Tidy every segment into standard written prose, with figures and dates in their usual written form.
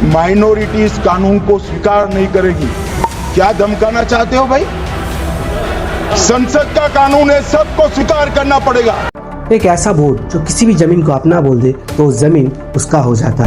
Minority इस कानून को स्वीकार नहीं करेगी। क्या धमकाना चाहते हो भाई? संसद का कानून है, सबको स्वीकार करना पड़ेगा। एक ऐसा बोर्ड जो किसी भी जमीन को अपना बोल दे तो जमीन उसका हो जाता।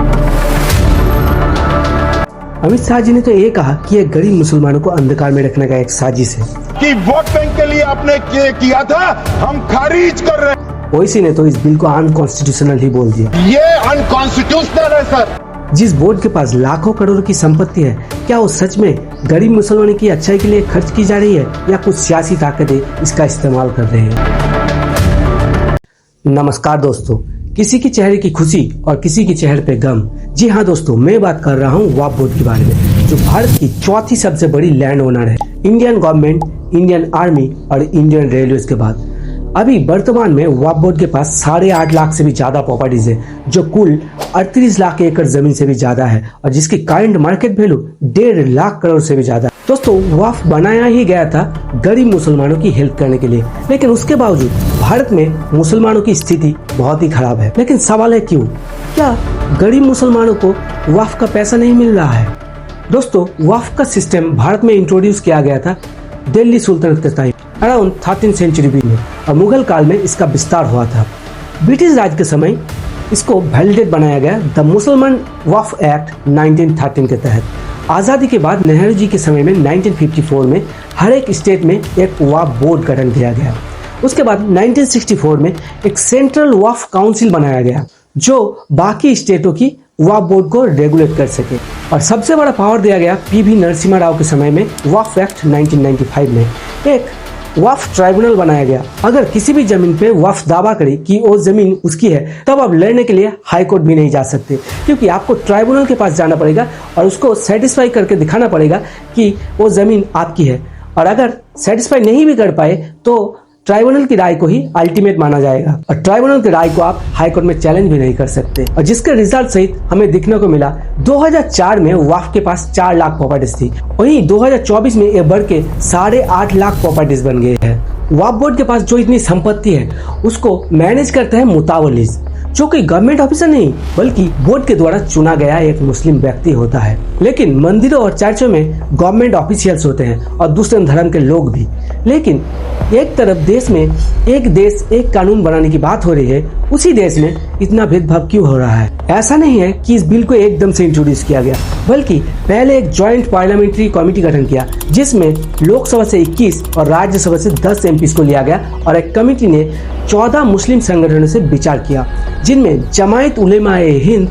अमित शाह जी ने तो ये कहा कि ये गरीब मुसलमानों को अंधकार में रखने का एक साजिश है कि वोट बैंक के लिए आपने किया था, हम खारिज कर रहे हैं। ओवैसी ने तो इस बिल को अनकॉन्स्टिट्यूशनल ही बोल दिया। ये अनकॉन्स्टिट्यूशनल है सर। जिस बोर्ड के पास लाखों करोड़ों की संपत्ति है, क्या वो सच में गरीब मुसलमानों की अच्छाई के लिए खर्च की जा रही है या कुछ सियासी ताकतें इसका इस्तेमाल कर रहे हैं? नमस्कार दोस्तों, किसी के चेहरे की खुशी और किसी के चेहरे पे गम। जी हाँ दोस्तों, मैं बात कर रहा हूँ वक्फ बोर्ड के बारे में, जो भारत की चौथी सबसे बड़ी लैंड ओनर है, इंडियन गवर्नमेंट, इंडियन आर्मी और इंडियन रेलवे के बाद। अभी वर्तमान में वक्फ बोर्ड के पास 8.5 लाख से भी ज्यादा प्रॉपर्टीज है, जो कुल 38 लाख एकड़ जमीन से भी ज्यादा है और जिसकी current market value 1.5 lakh crore से भी ज्यादा। दोस्तों, वक्फ बनाया ही गया था गरीब मुसलमानों की हेल्प करने के लिए, लेकिन उसके बावजूद भारत में मुसलमानों की स्थिति बहुत ही खराब है। लेकिन सवाल है क्यों? क्या गरीब मुसलमानों को वक्फ का पैसा नहीं मिल रहा है? दोस्तों, वक्फ का सिस्टम भारत में इंट्रोड्यूस किया गया था दिल्ली सुल्तनत के टाइम अराउंड 13th सेंचुरी में, और मुगल काल में इसका विस्तार हुआ था। ब्रिटिश राज के समय इसको वैलिडेट बनाया गया द मुसलमान वक्फ एक्ट 1913 के तहत। आज़ादी के बाद नेहरू जी के समय में 1954 में हर एक स्टेट में एक वक्फ बोर्ड गठन किया गया। उसके बाद 1964 में एक सेंट्रल वक्फ काउंसिल बनाया गया, जो बाकी स्टेटों की वक्फ बोर्ड को रेगुलेट कर सके। और सबसे बड़ा पावर दिया गया पीवी नरसिम्हा राव के समय में वक्फ एक्ट 1995 में। एक वक्फ ट्राइब्यूनल बनाया गया। अगर किसी भी जमीन पे वक्फ दावा करे कि वो जमीन उसकी है, तब आप लड़ने के लिए हाई कोर्ट भी नहीं जा सकते, क्योंकि आपको ट्राइब्यूनल के पास जाना पड़ेगा और उसको सेटिस्फाई करके दिखाना पड़ेगा कि वो जमीन आपकी है। और अगर सेटिस्फाई नहीं भी कर पाए तो ट्राइब्यूनल की राय को ही अल्टीमेट माना जाएगा, और ट्राइब्यूनल की राय को आप हाई कोर्ट में चैलेंज भी नहीं कर सकते। और जिसके रिजल्ट सहित हमें दिखने को मिला 2004 में वक्फ के पास 4 लाख प्रॉपर्टीज थी, वहीं 2024 में ये बढ़ के 8.5 लाख प्रॉपर्टीज बन गए हैं। वक्फ बोर्ड के पास जो इतनी संपत्ति है उसको मैनेज करते हैं मुतावलीज, जो कि गवर्नमेंट ऑफिसर नहीं बल्कि बोर्ड के द्वारा चुना गया एक मुस्लिम व्यक्ति होता है। लेकिन मंदिरों और चर्चों में गवर्नमेंट ऑफिशियल्स होते हैं और दूसरे धर्म के लोग भी। लेकिन एक तरफ देश में एक देश एक कानून बनाने की बात हो रही है, उसी देश में इतना भेदभाव क्यों हो रहा है? ऐसा नहीं है कि इस बिल को एकदम से इंट्रोड्यूस किया गया, बल्कि पहले एक ज्वाइंट पार्लियामेंट्री कमेटी गठन किया, जिसमें लोकसभा से 21 और राज्यसभा से 10 एमपीज को लिया गया, और एक कमेटी ने 14 मुस्लिम संगठनों से विचार किया, जिनमें जमायत उलेमाए हिंद,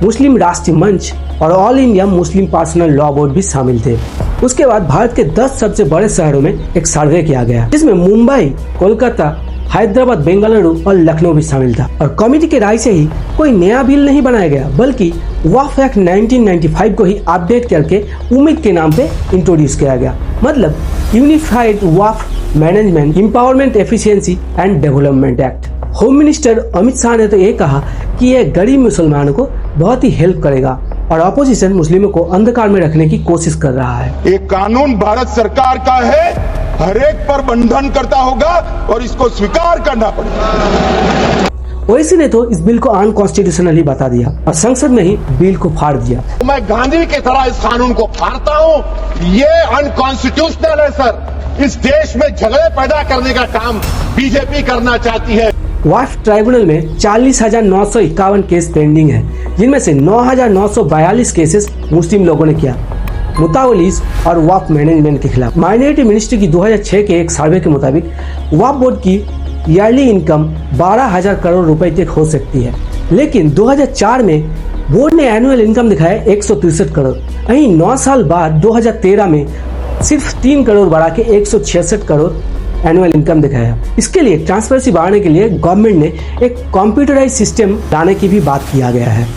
मुस्लिम राष्ट्रीय मंच और all India Muslim personal law board भी शामिल थे। उसके बाद भारत के 10 सबसे बड़े शहरों में एक सर्वे किया गया, जिसमें मुंबई, कोलकाता, हैदराबाद, बेंगलुरु और लखनऊ भी शामिल था। और कमेटी के राय से ही कोई नया बिल नहीं बनाया गया, बल्कि वक्फ एक्ट 1995 को ही अपडेट करके उम्मीद के नाम पे इंट्रोड्यूस किया गया। मतलब unified Waqf management, empowerment, efficiency and development act. Home minister Amit Shah ने तो ये कहा कि यह गरीब मुसलमानों को बहुत ही हेल्प करेगा, और अपोजिशन मुस्लिमों को अंधकार में रखने की कोशिश कर रहा है। एक कानून भारत सरकार का है, हर एक पर बंधन करता होगा और इसको स्वीकार करना पड़ेगा। ओवैसी ने तो इस बिल को अनकॉन्स्टिट्यूशनल ही बता दिया और संसद में ही बिल को फाड़ दिया। मैं गांधी की तरह इस कानून को फाड़ता हूँ। ये अनकॉन्स्टिट्यूशनल है सर। इस देश में झगड़े पैदा करने का काम बीजेपी करना चाहती है। वक्फ ट्राइब्यूनल में 40,951 केस पेंडिंग है, जिनमें से 9,942 केसेस मुस्लिम लोगों ने किया मुतावलीज और वक्फ मैनेजमेंट के खिलाफ। माइनॉरिटी मिनिस्ट्री की 2006 के एक सर्वे के मुताबिक वक्फ बोर्ड की ईयरली इनकम 12,000 करोड़ रुपए तक हो सकती है, लेकिन 2004 में बोर्ड ने एनुअल इनकम दिखाया 163 करोड़। वहीं 9 साल बाद 2013 में सिर्फ 3 करोड़ बढ़ा के 166 करोड़ एनुअल इनकम दिखाया। इसके लिए ट्रांसपेरेंसी बढ़ाने के लिए गवर्नमेंट ने एक कंप्यूटराइज सिस्टम लाने की भी बात किया गया है।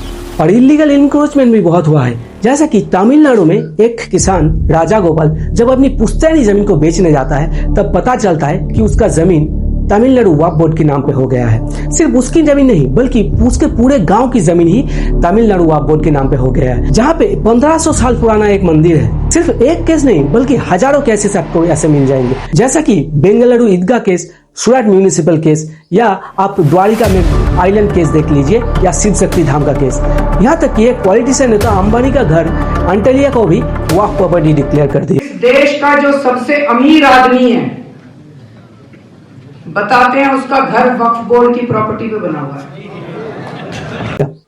और इलीगल इंक्रोचमेंट भी बहुत हुआ है, जैसा कि तमिलनाडु में एक किसान राजा गोपाल जब अपनी पुश्तैनी जमीन को बेचने जाता है, तब पता चलता है कि उसका जमीन तमिलनाडु वक्फ बोर्ड के नाम पे हो गया है। सिर्फ उसकी जमीन नहीं बल्कि उसके पूरे गांव की जमीन ही तमिलनाडु वक्फ बोर्ड के नाम पे हो गया है, जहाँ पे 1500 साल पुराना एक मंदिर है। सिर्फ एक केस नहीं बल्कि हजारों केसेस आपको ऐसे मिल जाएंगे, जैसा कि बेंगलुरु ईदगाह केस, सूरत म्यूनिसिपल केस, या आप द्वारिका में आइलैंड केस देख लीजिए, या शिव शक्ति धाम का केस। यहाँ तक कि एक पॉलिटिशियन ने तो अंबानी का घर अंटेलिया को भी वक्फ प्रॉपर्टी डिक्लेयर कर दी। इस देश का जो सबसे अमीर आदमी है, बताते हैं उसका घर वक्फ बोर्ड की प्रॉपर्टी पे बना हुआ है।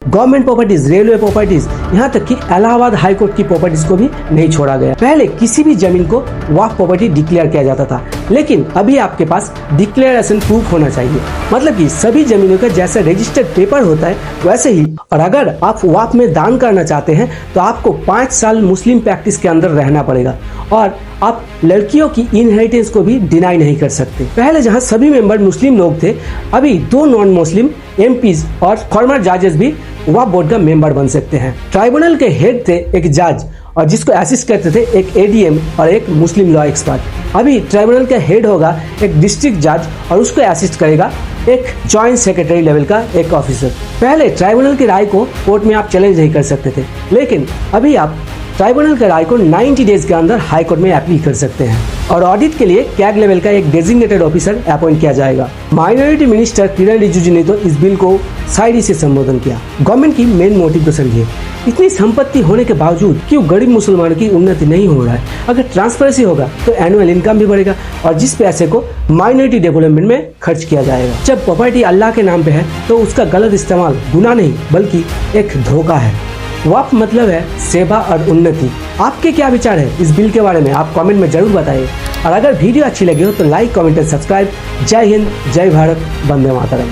गवर्नमेंट प्रॉपर्टीज, रेलवे प्रॉपर्टीज, यहाँ तक कि इलाहाबाद हाई कोर्ट की प्रॉपर्टीज को भी नहीं छोड़ा गया। पहले किसी भी जमीन को वक्फ प्रॉपर्टी डिक्लेयर किया जाता था, लेकिन अभी आपके पास डिक्लेरेशन प्रूफ होना चाहिए। मतलब कि सभी जमीनों का जैसा रजिस्टर्ड पेपर होता है वैसे ही। और अगर आप वक्फ में दान करना चाहते हैं तो आपको 5 साल मुस्लिम प्रैक्टिस के अंदर रहना पड़ेगा और आप लड़कियों की इनहेरिटेंस को भी डिनाई नहीं कर सकते। पहले जहां सभी मेंबर मुस्लिम लोग थे, अभी 2 नॉन मुस्लिम एमपीज और फॉर्मर जजेस भी वक्फ बोर्ड का मेंबर बन सकते हैं। ट्राइब्यूनल के हेड थे एक जज और जिसको असिस्ट करते थे एक एडीएम और एक मुस्लिम लॉ एक्सपर्ट। अभी ट्राइब्यूनल का हेड होगा एक डिस्ट्रिक्ट जज और उसको असिस्ट करेगा एक जॉइंट सेक्रेटरी लेवल का एक ऑफिसर। पहले ट्राइब्यूनल की राय को कोर्ट में आप चैलेंज नहीं कर सकते थे, लेकिन अभी आप ट्राइब्यूनल के राय को 90 डेज के अंदर हाई कोर्ट में अपील कर सकते हैं। और ऑडिट के लिए कैग लेवल का एक डेजिग्नेटेड ऑफिसर अपॉइंट किया जाएगा। माइनॉरिटी मिनिस्टर किरण रिजिजू ने तो इस बिल को शायरी से संबोधन किया। गवर्नमेंट की मेन मोटिव को समझिए, इतनी संपत्ति होने के बावजूद क्यों गरीब मुसलमानों की उन्नति नहीं हो रहा है। अगर ट्रांसपेरेंसी होगा तो एनुअल इनकम भी बढ़ेगा और जिस पैसे को माइनॉरिटी डेवलपमेंट में खर्च किया जाएगा। जब प्रॉपर्टी अल्लाह के नाम पे है तो उसका गलत इस्तेमाल गुनाह नहीं बल्कि एक धोखा है। वक्फ मतलब है सेवा और उन्नति। आपके क्या विचार है इस बिल के बारे में, आप कमेंट में जरूर बताइए। और अगर वीडियो अच्छी लगी हो तो लाइक, कमेंट और सब्सक्राइब। जय हिंद, जय भारत, वंदे मातरम।